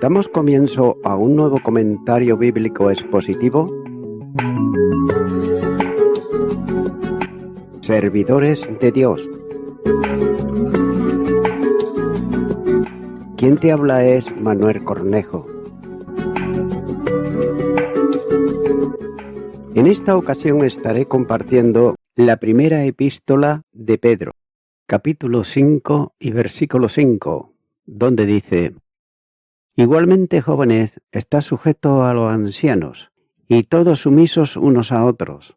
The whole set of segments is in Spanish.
Damos comienzo a un nuevo comentario bíblico expositivo. Servidores de Dios. Quien te habla es Manuel Cornejo. En esta ocasión estaré compartiendo la primera epístola de Pedro, capítulo 5 y versículo 5, donde dice: Igualmente, jóvenes, está sujeto a los ancianos, y todos sumisos unos a otros.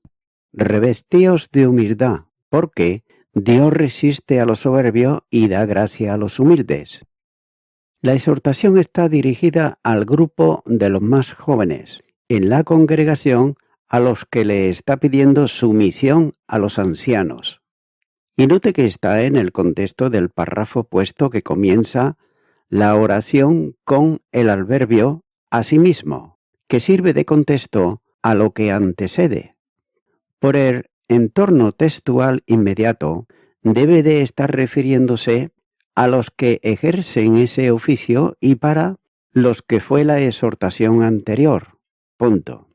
Revestíos de humildad, porque Dios resiste a los soberbios y da gracia a los humildes. La exhortación está dirigida al grupo de los más jóvenes, en la congregación, a los que le está pidiendo sumisión a los ancianos. Y note que está en el contexto del párrafo puesto que comienza la oración con el adverbio asimismo, que sirve de contexto a lo que antecede. Por el entorno textual inmediato, debe de estar refiriéndose a los que ejercen ese oficio y para los que fue la exhortación anterior. Punto.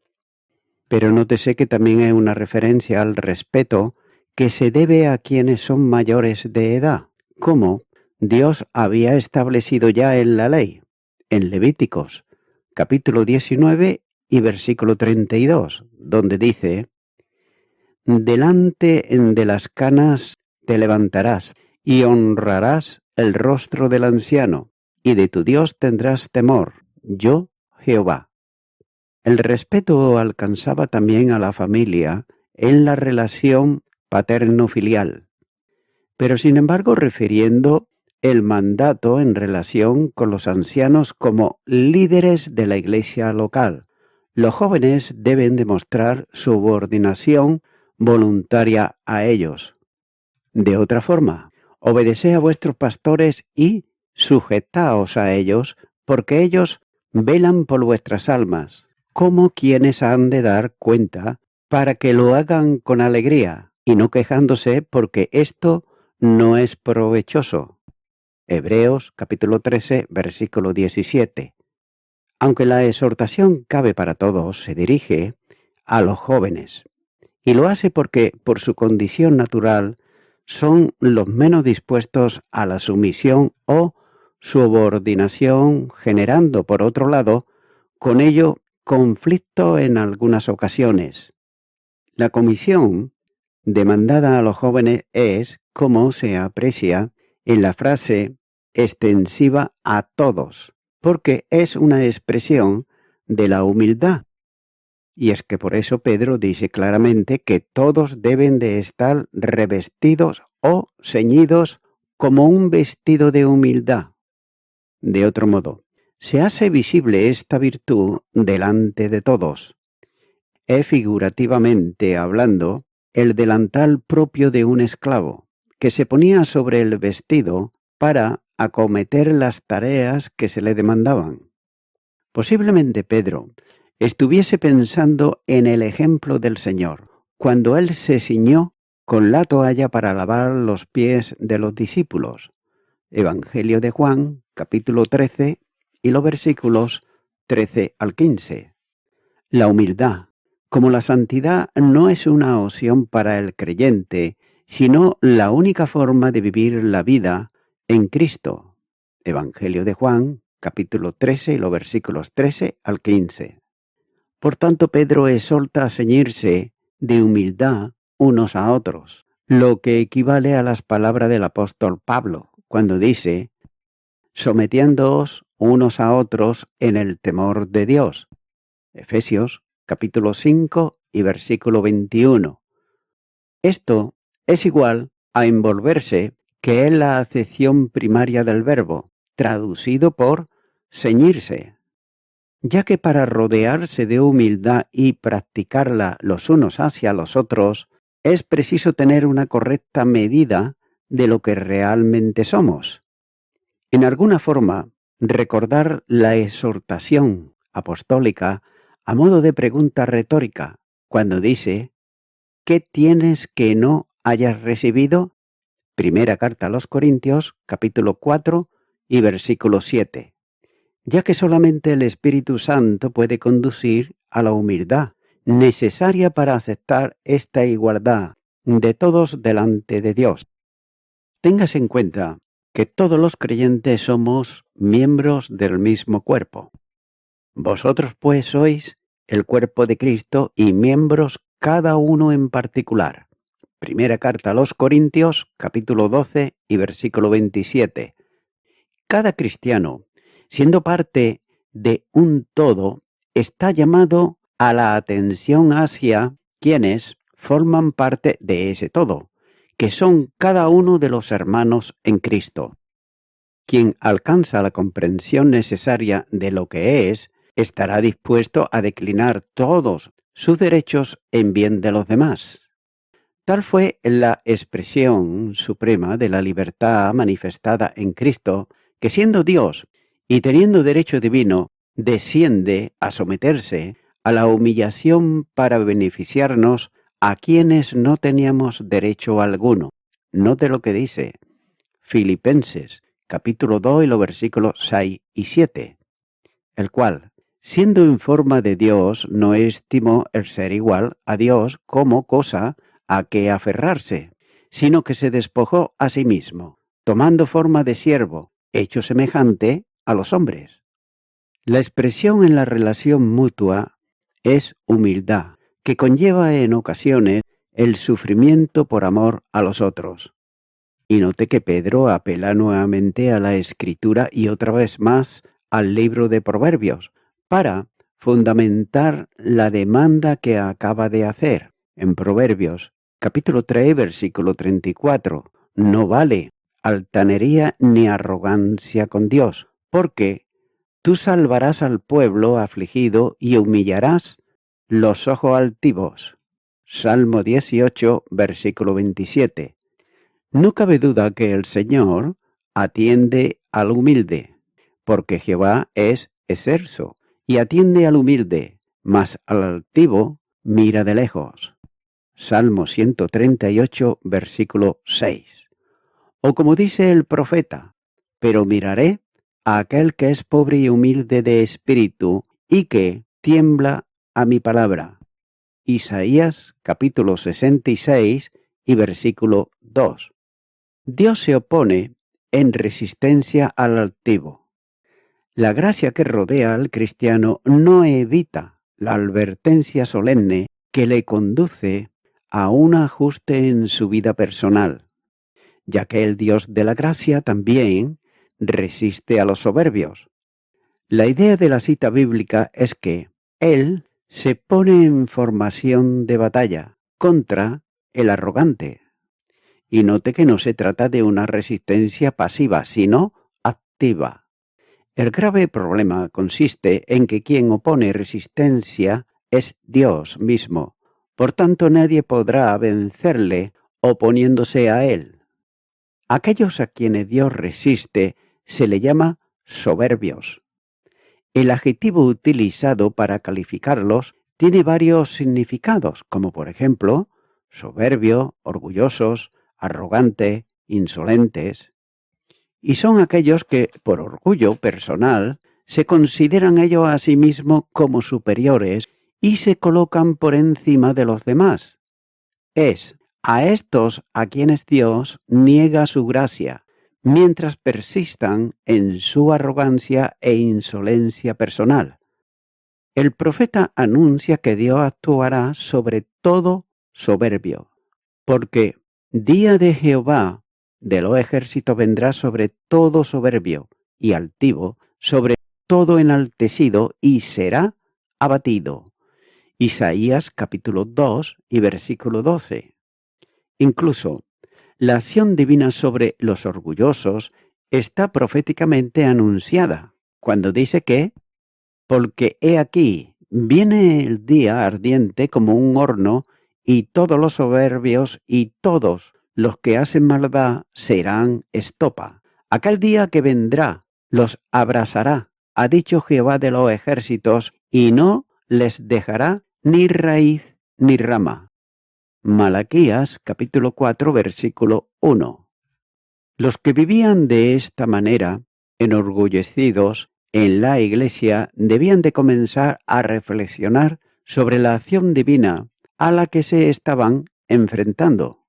Pero nótese que también es una referencia al respeto que se debe a quienes son mayores de edad, como Dios había establecido ya en la ley, en Levíticos, capítulo 19 y versículo 32, donde dice: Delante de las canas te levantarás y honrarás el rostro del anciano, y de tu Dios tendrás temor, yo, Jehová. El respeto alcanzaba también a la familia en la relación paterno-filial, pero sin embargo refiriendo el mandato en relación con los ancianos como líderes de la iglesia local. Los jóvenes deben demostrar subordinación voluntaria a ellos. De otra forma, obedeced a vuestros pastores y sujetaos a ellos, porque ellos velan por vuestras almas, como quienes han de dar cuenta, para que lo hagan con alegría, y no quejándose, porque esto no es provechoso. Hebreos capítulo 13, versículo 17. Aunque la exhortación cabe para todos, se dirige a los jóvenes, y lo hace porque, por su condición natural, son los menos dispuestos a la sumisión o subordinación, generando, por otro lado, con ello conflicto en algunas ocasiones. La comisión demandada a los jóvenes es, como se aprecia en la frase, extensiva a todos, porque es una expresión de la humildad. Y es que por eso Pedro dice claramente que todos deben de estar revestidos o ceñidos como un vestido de humildad. De otro modo, se hace visible esta virtud delante de todos. Es, figurativamente hablando, el delantal propio de un esclavo, que se ponía sobre el vestido para acometer las tareas que se le demandaban. Posiblemente Pedro estuviese pensando en el ejemplo del Señor, cuando él se ciñó con la toalla para lavar los pies de los discípulos. Evangelio de Juan, capítulo 13, y los versículos 13 al 15. La humildad, como la santidad, no es una opción para el creyente, sino la única forma de vivir la vida en Cristo. Evangelio de Juan, capítulo 13, y los versículos 13 al 15. Por tanto, Pedro exhorta a ceñirse de humildad unos a otros, lo que equivale a las palabras del apóstol Pablo, cuando dice: sometiéndoos unos a otros en el temor de Dios. Efesios, capítulo 5 y versículo 21. Esto es igual a envolverse, que es la acepción primaria del verbo, traducido por ceñirse, ya que para rodearse de humildad y practicarla los unos hacia los otros, es preciso tener una correcta medida de lo que realmente somos. En alguna forma, recordar la exhortación apostólica a modo de pregunta retórica, cuando dice: ¿qué tienes que no hayas recibido? Primera carta a los Corintios, capítulo 4 y versículo 7. ya que solamente el Espíritu Santo puede conducir a la humildad necesaria para aceptar esta igualdad de todos delante de Dios. Téngase en cuenta que todos los creyentes somos miembros del mismo cuerpo. Vosotros pues sois el cuerpo de Cristo y miembros cada uno en particular. Primera carta a los Corintios, capítulo 12 y versículo 27. Cada cristiano, siendo parte de un todo, está llamado a la atención hacia quienes forman parte de ese todo, que son cada uno de los hermanos en Cristo. Quien alcanza la comprensión necesaria de lo que es, estará dispuesto a declinar todos sus derechos en bien de los demás. Tal fue la expresión suprema de la libertad manifestada en Cristo, que siendo Dios y teniendo derecho divino, desciende a someterse a la humillación para beneficiarnos a quienes no teníamos derecho alguno. Note lo que dice Filipenses, capítulo 2 y los versículos 6 y 7, el cual, siendo en forma de Dios, no estimó el ser igual a Dios como cosa a que aferrarse, sino que se despojó a sí mismo, tomando forma de siervo, hecho semejante a los hombres. La expresión en la relación mutua es humildad, que conlleva en ocasiones el sufrimiento por amor a los otros. Y note que Pedro apela nuevamente a la Escritura y otra vez más al libro de Proverbios para fundamentar la demanda que acaba de hacer. En Proverbios, capítulo 3, versículo 34, no vale altanería ni arrogancia con Dios, porque tú salvarás al pueblo afligido y humillarás los ojos altivos. Salmo 18, versículo 27. No cabe duda que el Señor atiende al humilde, porque Jehová es excelso y atiende al humilde, mas al altivo mira de lejos. Salmo 138, versículo 6. O como dice el profeta, pero miraré a aquel que es pobre y humilde de espíritu y que tiembla a mi palabra. Isaías capítulo 66 y versículo 2. Dios se opone en resistencia al altivo. La gracia que rodea al cristiano no evita la advertencia solemne que le conduce a un ajuste en su vida personal, ya que el Dios de la gracia también resiste a los soberbios. La idea de la cita bíblica es que Él se pone en formación de batalla contra el arrogante. Y note que no se trata de una resistencia pasiva, sino activa. El grave problema consiste en que quien opone resistencia es Dios mismo. Por tanto, nadie podrá vencerle oponiéndose a él. Aquellos a quienes Dios resiste se le llama soberbios. El adjetivo utilizado para calificarlos tiene varios significados, como por ejemplo, soberbio, orgullosos, arrogante, insolentes. Y son aquellos que, por orgullo personal, se consideran ellos a sí mismos como superiores y se colocan por encima de los demás. Es a estos a quienes Dios niega su gracia, mientras persistan en su arrogancia e insolencia personal. El profeta anuncia que Dios actuará sobre todo soberbio, porque día de Jehová de los ejércitos vendrá sobre todo soberbio y altivo, sobre todo enaltecido y será abatido. Isaías capítulo 2 y versículo 12. Incluso la acción divina sobre los orgullosos está proféticamente anunciada, cuando dice que, porque he aquí, viene el día ardiente como un horno, y todos los soberbios y todos los que hacen maldad serán estopa. Aquel día que vendrá los abrasará, ha dicho Jehová de los ejércitos, y no les dejará ni raíz ni rama. Malaquías capítulo 4 versículo 1. Los que vivían de esta manera, enorgullecidos, en la Iglesia debían de comenzar a reflexionar sobre la acción divina a la que se estaban enfrentando,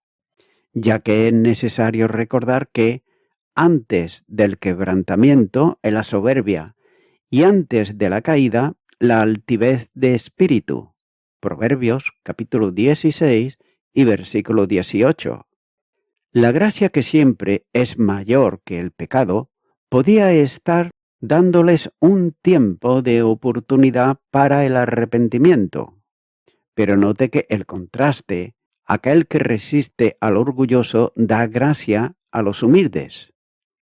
ya que es necesario recordar que antes del quebrantamiento, la soberbia, y antes de la caída, la altivez de espíritu. Proverbios capítulo 16 y versículo 18. La gracia, que siempre es mayor que el pecado, podía estar dándoles un tiempo de oportunidad para el arrepentimiento. Pero note que el contraste, aquel que resiste al orgulloso da gracia a los humildes.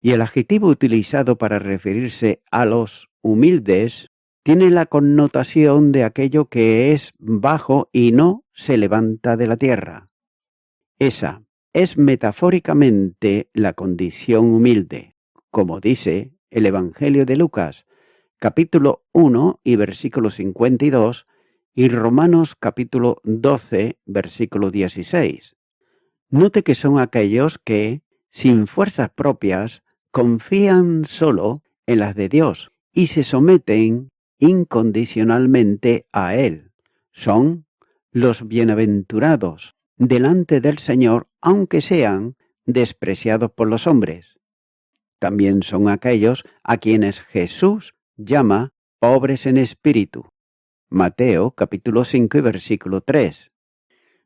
Y el adjetivo utilizado para referirse a los humildes tiene la connotación de aquello que es bajo y no se levanta de la tierra. Esa es metafóricamente la condición humilde, como dice el Evangelio de Lucas, capítulo 1 y versículo 52, y Romanos capítulo 12, versículo 16. Note que son aquellos que, sin fuerzas propias, confían solo en las de Dios y se someten incondicionalmente a Él. Son los bienaventurados delante del Señor, aunque sean despreciados por los hombres. También son aquellos a quienes Jesús llama pobres en espíritu. Mateo capítulo 5 y versículo 3.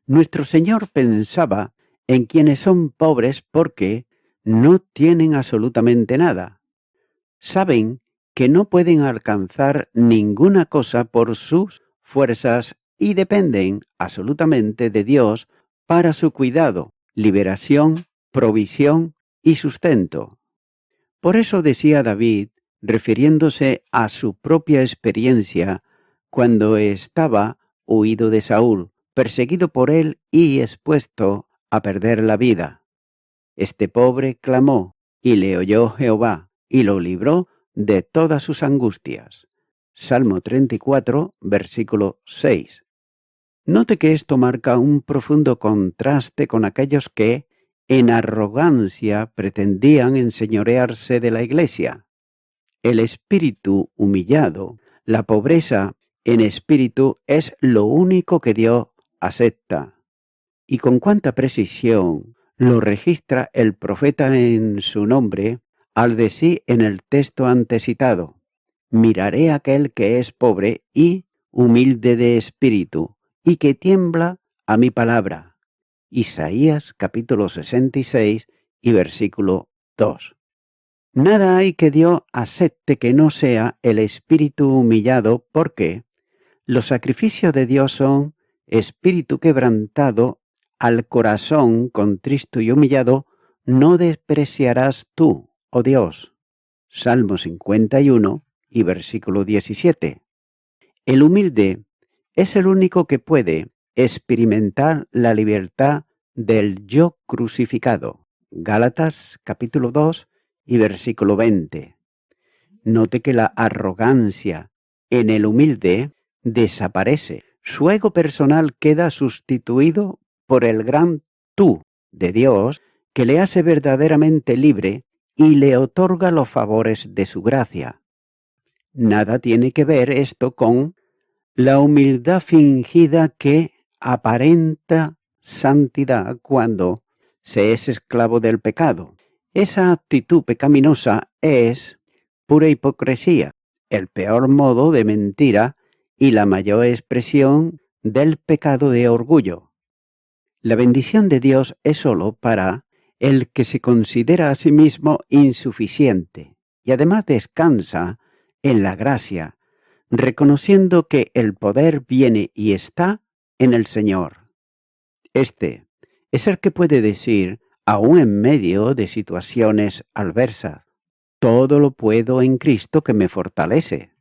Nuestro Señor pensaba en quienes son pobres porque no tienen absolutamente nada. Saben que no pueden alcanzar ninguna cosa por sus fuerzas y dependen absolutamente de Dios para su cuidado, liberación, provisión y sustento. Por eso decía David, refiriéndose a su propia experiencia, cuando estaba huido de Saúl, perseguido por él y expuesto a perder la vida. Este pobre clamó, y le oyó Jehová, y lo libró de todas sus angustias. Salmo 34, versículo 6. Note que esto marca un profundo contraste con aquellos que, en arrogancia, pretendían enseñorearse de la Iglesia. El espíritu humillado, la pobreza en espíritu, es lo único que Dios acepta. Y con cuánta precisión lo registra el profeta en su nombre al decir en el texto antecitado: miraré a aquel que es pobre y humilde de espíritu, y que tiembla a mi palabra. Isaías capítulo 66 y versículo 2. Nada hay que Dios acepte que no sea el espíritu humillado, porque los sacrificios de Dios son espíritu quebrantado, al corazón contristo y humillado no despreciarás tú, oh Dios. Salmo 51 y versículo 17. El humilde es el único que puede experimentar la libertad del yo crucificado. Gálatas capítulo 2 y versículo 20. Note que la arrogancia en el humilde desaparece. Su ego personal queda sustituido por el gran tú de Dios, que le hace verdaderamente libre y le otorga los favores de su gracia. Nada tiene que ver esto con la humildad fingida que aparenta santidad cuando se es esclavo del pecado. Esa actitud pecaminosa es pura hipocresía, el peor modo de mentira y la mayor expresión del pecado de orgullo. La bendición de Dios es sólo para el que se considera a sí mismo insuficiente y además descansa en la gracia, reconociendo que el poder viene y está en el Señor. Este es el que puede decir, aun en medio de situaciones adversas: todo lo puedo en Cristo que me fortalece.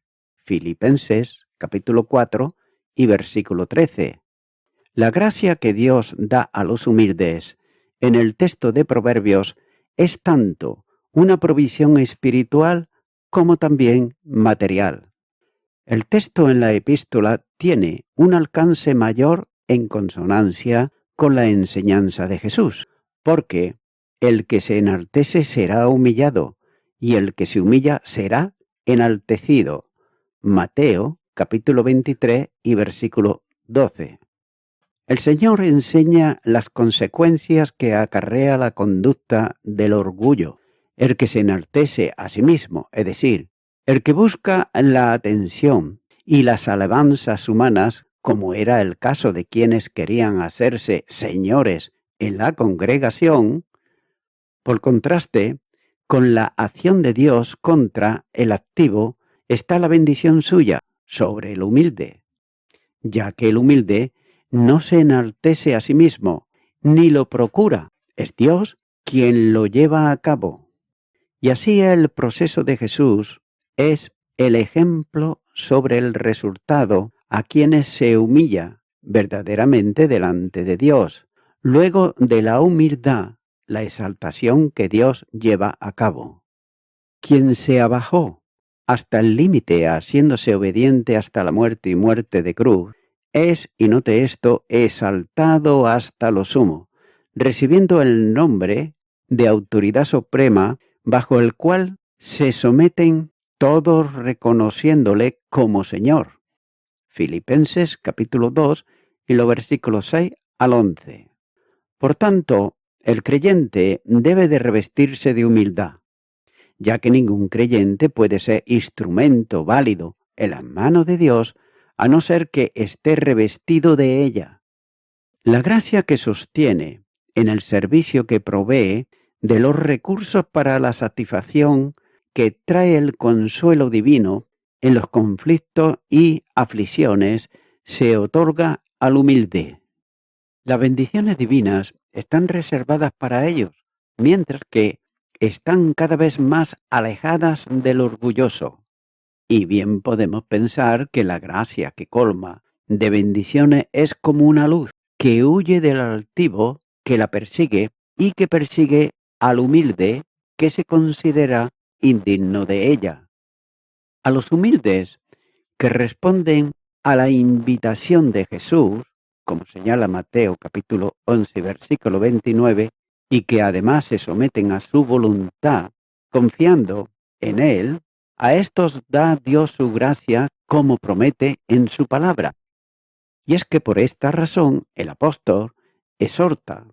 Filipenses capítulo 4 y versículo 13. La gracia que Dios da a los humildes en el texto de Proverbios es tanto una provisión espiritual como también material. El texto en la epístola tiene un alcance mayor en consonancia con la enseñanza de Jesús, porque el que se enaltece será humillado, y el que se humilla será enaltecido. Mateo, capítulo 23 y versículo 12. El Señor enseña las consecuencias que acarrea la conducta del orgullo, el que se enaltece a sí mismo, es decir, el que busca la atención y las alabanzas humanas, como era el caso de quienes querían hacerse señores en la congregación. Por contraste, con la acción de Dios contra el activo está la bendición suya sobre el humilde, ya que el humilde no se enaltece a sí mismo, ni lo procura, es Dios quien lo lleva a cabo. Y así el proceso de Jesús es el ejemplo sobre el resultado a quienes se humilla verdaderamente delante de Dios. Luego de la humildad, la exaltación que Dios lleva a cabo. Quien se abajó hasta el límite, haciéndose obediente hasta la muerte y muerte de cruz, es, y note esto, exaltado hasta lo sumo, recibiendo el nombre de autoridad suprema, bajo el cual se someten todos reconociéndole como Señor. Filipenses capítulo 2 y los versículos 6 al 11. Por tanto, el creyente debe de revestirse de humildad, ya que ningún creyente puede ser instrumento válido en las manos de Dios a no ser que esté revestido de ella. La gracia que sostiene en el servicio que provee de los recursos para la satisfacción que trae el consuelo divino en los conflictos y aflicciones se otorga al humilde. Las bendiciones divinas están reservadas para ellos, mientras que están cada vez más alejadas del orgulloso. Y bien podemos pensar que la gracia que colma de bendiciones es como una luz que huye del altivo, que la persigue y que persigue al humilde que se considera indigno de ella. A los humildes que responden a la invitación de Jesús, como señala Mateo capítulo 11 versículo 29, y que además se someten a su voluntad, confiando en Él, a estos da Dios su gracia como promete en su palabra. Y es que por esta razón el apóstol exhorta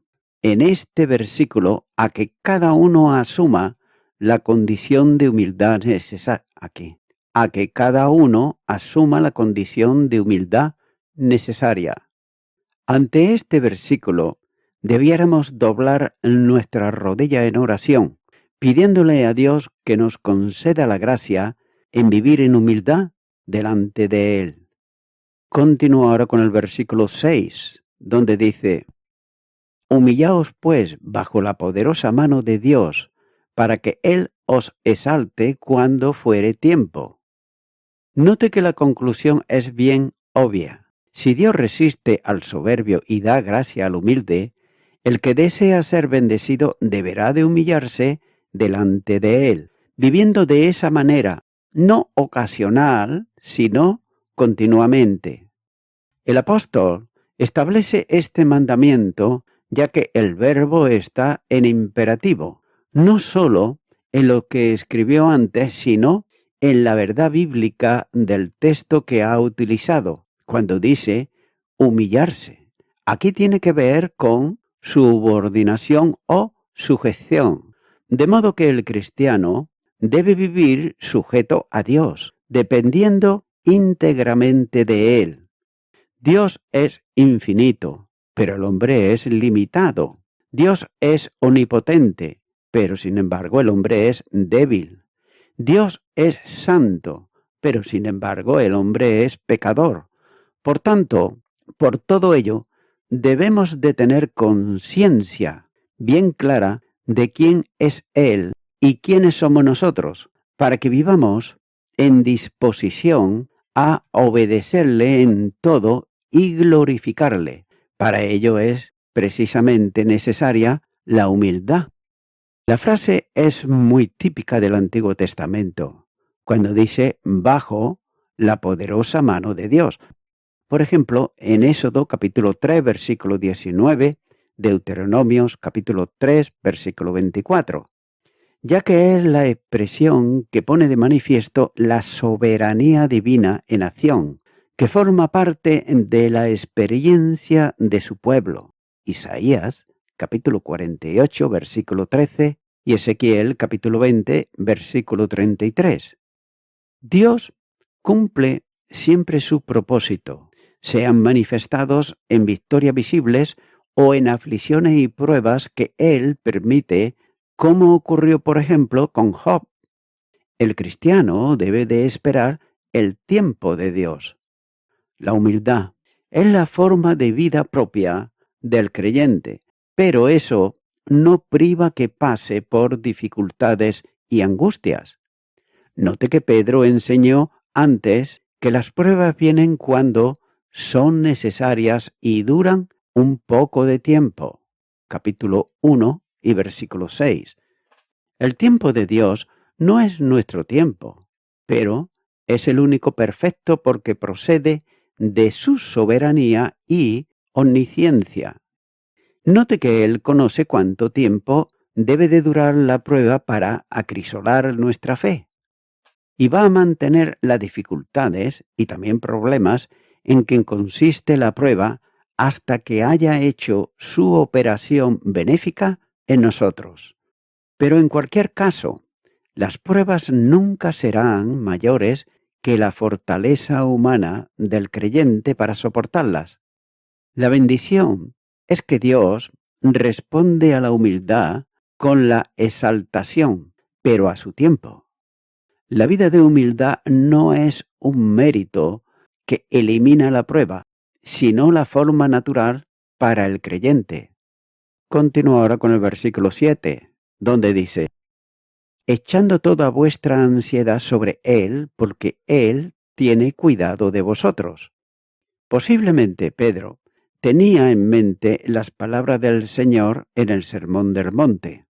en este versículo a que cada uno asuma la condición de humildad necesaria. A que cada uno asuma la condición de humildad necesaria. Ante este versículo, debiéramos doblar nuestra rodilla en oración, pidiéndole a Dios que nos conceda la gracia en vivir en humildad delante de Él. Continúo ahora con el versículo 6, donde dice: Humillaos pues bajo la poderosa mano de Dios, para que Él os exalte cuando fuere tiempo. Note que la conclusión es bien obvia. Si Dios resiste al soberbio y da gracia al humilde, el que desea ser bendecido deberá de humillarse delante de Él, viviendo de esa manera, no ocasional, sino continuamente. El apóstol establece este mandamiento ya que el verbo está en imperativo, no solo en lo que escribió antes, sino en la verdad bíblica del texto que ha utilizado, cuando dice humillarse. Aquí tiene que ver con subordinación o sujeción, de modo que el cristiano debe vivir sujeto a Dios, dependiendo íntegramente de Él. Dios es infinito, pero el hombre es limitado. Dios es omnipotente, pero sin embargo el hombre es débil. Dios es santo, pero sin embargo el hombre es pecador. Por tanto, por todo ello, debemos de tener conciencia bien clara de quién es Él y quiénes somos nosotros, para que vivamos en disposición a obedecerle en todo y glorificarle. Para ello es precisamente necesaria la humildad. La frase es muy típica del Antiguo Testamento, cuando dice bajo la poderosa mano de Dios. Por ejemplo, en Éxodo capítulo 3, versículo 19, Deuteronomios capítulo 3, versículo 24. ya que es la expresión que pone de manifiesto la soberanía divina en acción, que forma parte de la experiencia de su pueblo. Isaías, capítulo 48, versículo 13, y Ezequiel, capítulo 20, versículo 33. Dios cumple siempre su propósito, sean manifestados en victorias visibles o en aflicciones y pruebas que Él permite, como ocurrió por ejemplo con Job. El cristiano debe de esperar el tiempo de Dios. La humildad es la forma de vida propia del creyente, pero eso no priva que pase por dificultades y angustias. Note que Pedro enseñó antes que las pruebas vienen cuando son necesarias y duran un poco de tiempo. Capítulo 1 y versículo 6. El tiempo de Dios no es nuestro tiempo, pero es el único perfecto porque procede de su soberanía y omnisciencia. Note que Él conoce cuánto tiempo debe de durar la prueba para acrisolar nuestra fe y va a mantener las dificultades y también problemas en que consiste la prueba hasta que haya hecho su operación benéfica en nosotros. Pero en cualquier caso, las pruebas nunca serán mayores que la fortaleza humana del creyente para soportarlas. La bendición es que Dios responde a la humildad con la exaltación, pero a su tiempo. La vida de humildad no es un mérito que elimina la prueba, sino la forma natural para el creyente. Continúo ahora con el versículo 7, donde dice: echando toda vuestra ansiedad sobre Él, porque Él tiene cuidado de vosotros. Posiblemente Pedro tenía en mente las palabras del Señor en el Sermón del Monte,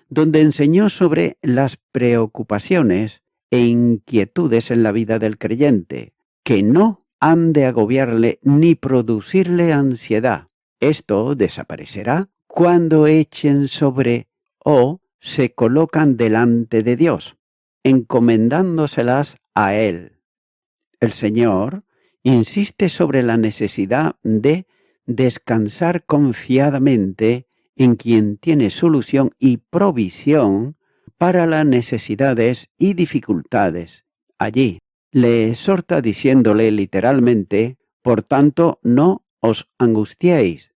donde enseñó sobre las preocupaciones e inquietudes en la vida del creyente, que no han de agobiarle ni producirle ansiedad. Esto desaparecerá cuando echen sobre o se colocan delante de Dios, encomendándoselas a Él. El Señor insiste sobre la necesidad de descansar confiadamente en quien tiene solución y provisión para las necesidades y dificultades. Allí le exhorta diciéndole literalmente: por tanto, no os angustiéis.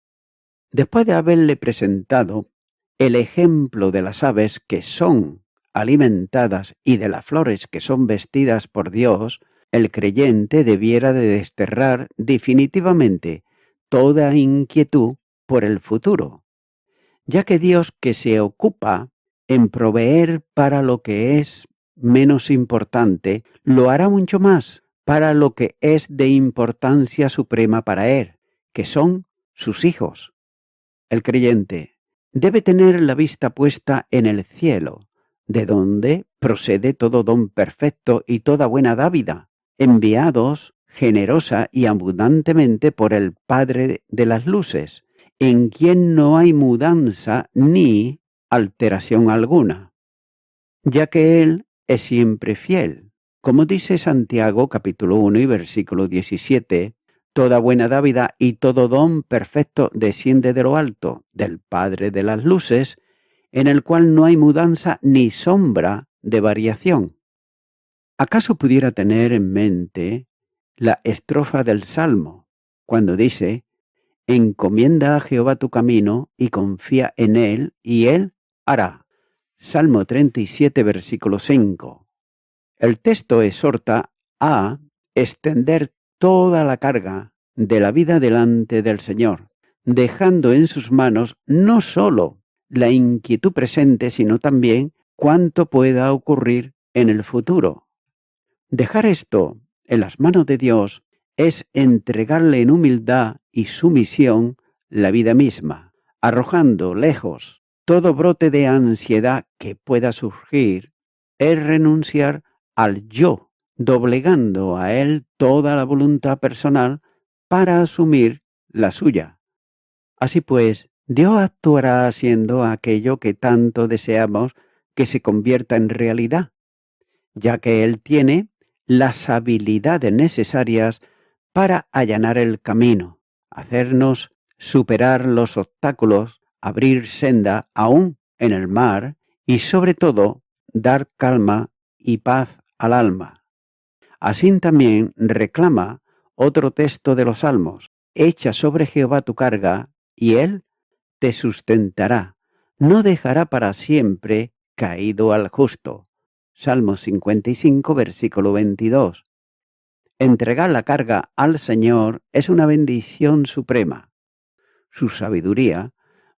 Después de haberle presentado el ejemplo de las aves que son alimentadas y de las flores que son vestidas por Dios, el creyente debiera de desterrar definitivamente toda inquietud por el futuro, ya que Dios, que se ocupa en proveer para lo que es menos importante, lo hará mucho más para lo que es de importancia suprema para Él, que son sus hijos. El creyente debe tener la vista puesta en el cielo, de donde procede todo don perfecto y toda buena dávida, enviados generosa y abundantemente por el Padre de las luces, en quien no hay mudanza ni alteración alguna, ya que Él es siempre fiel. Como dice Santiago capítulo 1 y versículo 17, toda buena dávida y todo don perfecto desciende de lo alto, del Padre de las luces, en el cual no hay mudanza ni sombra de variación. ¿Acaso pudiera tener en mente la estrofa del Salmo, cuando dice: encomienda a Jehová tu camino y confía en Él, y Él hará? Salmo 37, versículo 5. El texto exhorta a extender toda la carga de la vida delante del Señor, dejando en sus manos no sólo la inquietud presente, sino también cuánto pueda ocurrir en el futuro. Dejar esto en las manos de Dios es entregarle en humildad y sumisión la vida misma, arrojando lejos todo brote de ansiedad que pueda surgir. Es renunciar al yo, doblegando a él toda la voluntad personal para asumir la suya. Así pues, Dios actuará haciendo aquello que tanto deseamos que se convierta en realidad, ya que Él tiene las habilidades necesarias para allanar el camino, hacernos superar los obstáculos, abrir senda aún en el mar y sobre todo dar calma y paz al alma. Así también reclama otro texto de los Salmos: echa sobre Jehová tu carga y Él te sustentará, no dejará para siempre caído al justo. Salmo 55, versículo 22. Entregar la carga al Señor es una bendición suprema. Su sabiduría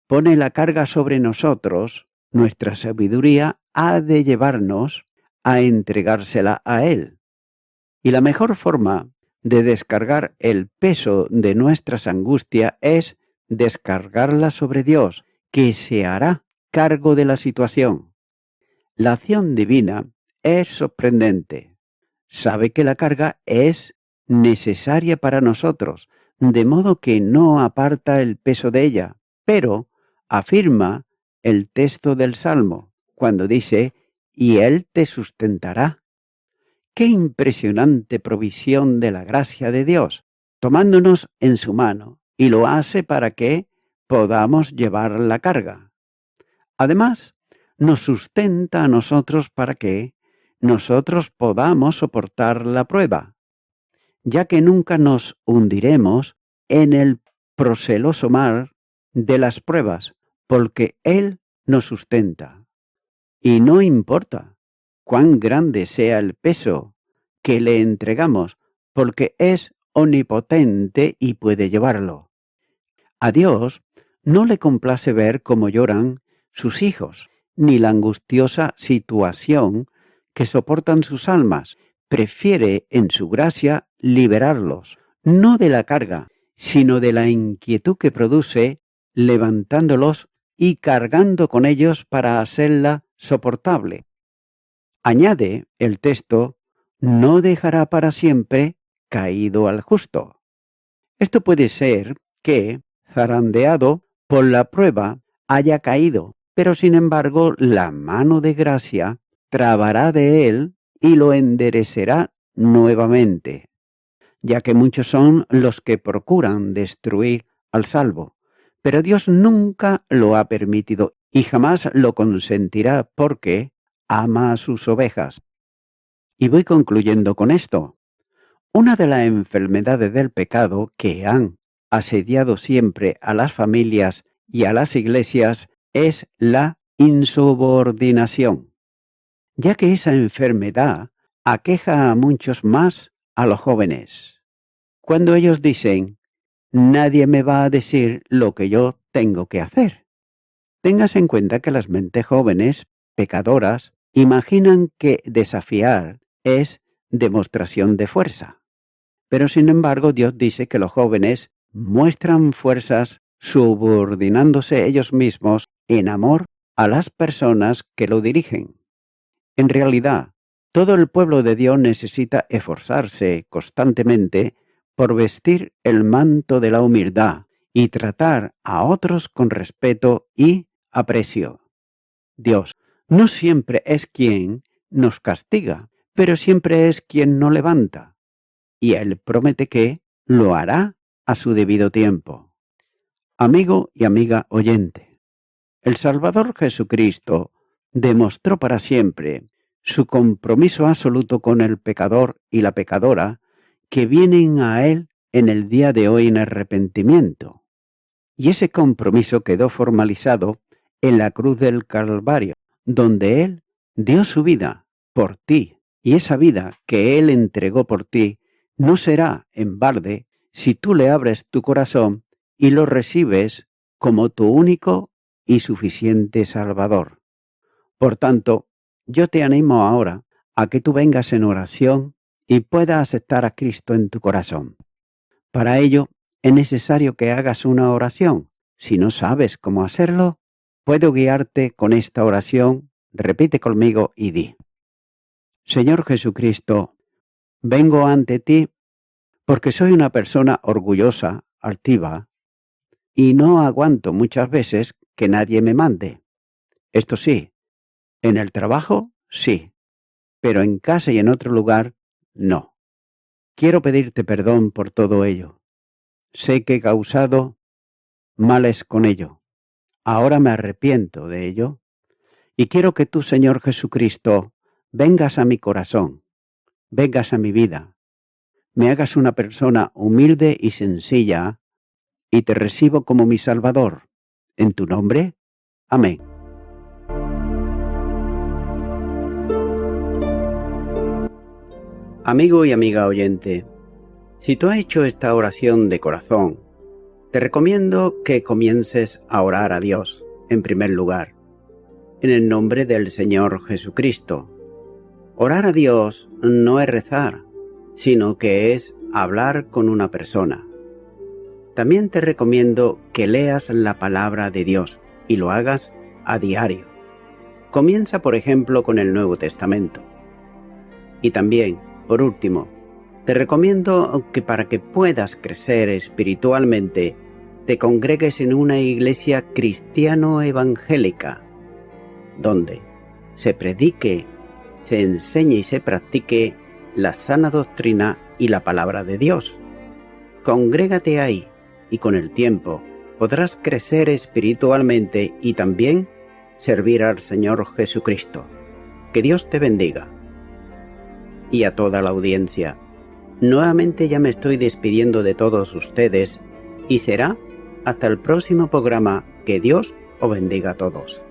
pone la carga sobre nosotros. Nuestra sabiduría ha de llevarnos a entregársela a Él. Y la mejor forma de descargar el peso de nuestras angustias es descargarla sobre Dios, que se hará cargo de la situación. La acción divina es sorprendente. Sabe que la carga es necesaria para nosotros, de modo que no aparta el peso de ella, pero afirma el texto del Salmo, cuando dice, y Él te sustentará. ¡Qué impresionante provisión de la gracia de Dios! Tomándonos en su mano, y lo hace para que podamos llevar la carga. Además, nos sustenta a nosotros para que nosotros podamos soportar la prueba, ya que nunca nos hundiremos en el proceloso mar de las pruebas, porque Él nos sustenta. Y no importa cuán grande sea el peso que le entregamos, porque es omnipotente y puede llevarlo. A Dios no le complace ver cómo lloran sus hijos, ni la angustiosa situación que soportan sus almas. Prefiere, en su gracia, liberarlos, no de la carga, sino de la inquietud que produce, levantándolos y cargando con ellos para hacerla soportable. Añade el texto, no dejará para siempre caído al justo. Esto puede ser que, zarandeado por la prueba, haya caído, pero sin embargo la mano de gracia trabará de él y lo enderecerá nuevamente, ya que muchos son los que procuran destruir al salvo, pero Dios nunca lo ha permitido y jamás lo consentirá porque ama a sus ovejas. Y voy concluyendo con esto. Una de las enfermedades del pecado que han asediado siempre a las familias y a las iglesias es la insubordinación, ya que esa enfermedad aqueja a muchos más a los jóvenes. Cuando ellos dicen, nadie me va a decir lo que yo tengo que hacer. Tengas en cuenta que las mentes jóvenes, pecadoras, imaginan que desafiar es demostración de fuerza. Pero sin embargo, Dios dice que los jóvenes muestran fuerzas subordinándose ellos mismos en amor a las personas que lo dirigen. En realidad, todo el pueblo de Dios necesita esforzarse constantemente por vestir el manto de la humildad y tratar a otros con respeto y aprecio. Dios no siempre es quien nos castiga, pero siempre es quien nos levanta. Y Él promete que lo hará a su debido tiempo. Amigo y amiga oyente, el Salvador Jesucristo demostró para siempre su compromiso absoluto con el pecador y la pecadora que vienen a Él en el día de hoy en arrepentimiento. Y ese compromiso quedó formalizado en la cruz del Calvario, donde Él dio su vida por ti, y esa vida que Él entregó por ti no será en balde si tú le abres tu corazón y lo recibes como tu único y suficiente Salvador. Por tanto, yo te animo ahora a que tú vengas en oración y puedas aceptar a Cristo en tu corazón. Para ello, es necesario que hagas una oración. Si no sabes cómo hacerlo, puedo guiarte con esta oración. Repite conmigo y di: Señor Jesucristo, vengo ante ti porque soy una persona orgullosa, altiva, y no aguanto muchas veces que nadie me mande. Esto sí, En el trabajo, sí, pero en casa y en otro lugar, no. Quiero pedirte perdón por todo ello. Sé que he causado males con ello. Ahora me arrepiento de ello y quiero que tú, Señor Jesucristo, vengas a mi corazón, vengas a mi vida, me hagas una persona humilde y sencilla y te recibo como mi Salvador. En tu nombre, amén. Amigo y amiga oyente, si tú has hecho esta oración de corazón, te recomiendo que comiences a orar a Dios, en primer lugar, en el nombre del Señor Jesucristo. Orar a Dios no es rezar, sino que es hablar con una persona. También te recomiendo que leas la palabra de Dios y lo hagas a diario. Comienza, por ejemplo, con el Nuevo Testamento. Y también, por último, te recomiendo que para que puedas crecer espiritualmente, te congregues en una iglesia cristiano-evangélica, donde se predique, se enseñe y se practique la sana doctrina y la palabra de Dios. Congrégate ahí y con el tiempo podrás crecer espiritualmente y también servir al Señor Jesucristo. Que Dios te bendiga. Y a toda la audiencia, nuevamente ya me estoy despidiendo de todos ustedes y será hasta el próximo programa. Que Dios os bendiga a todos.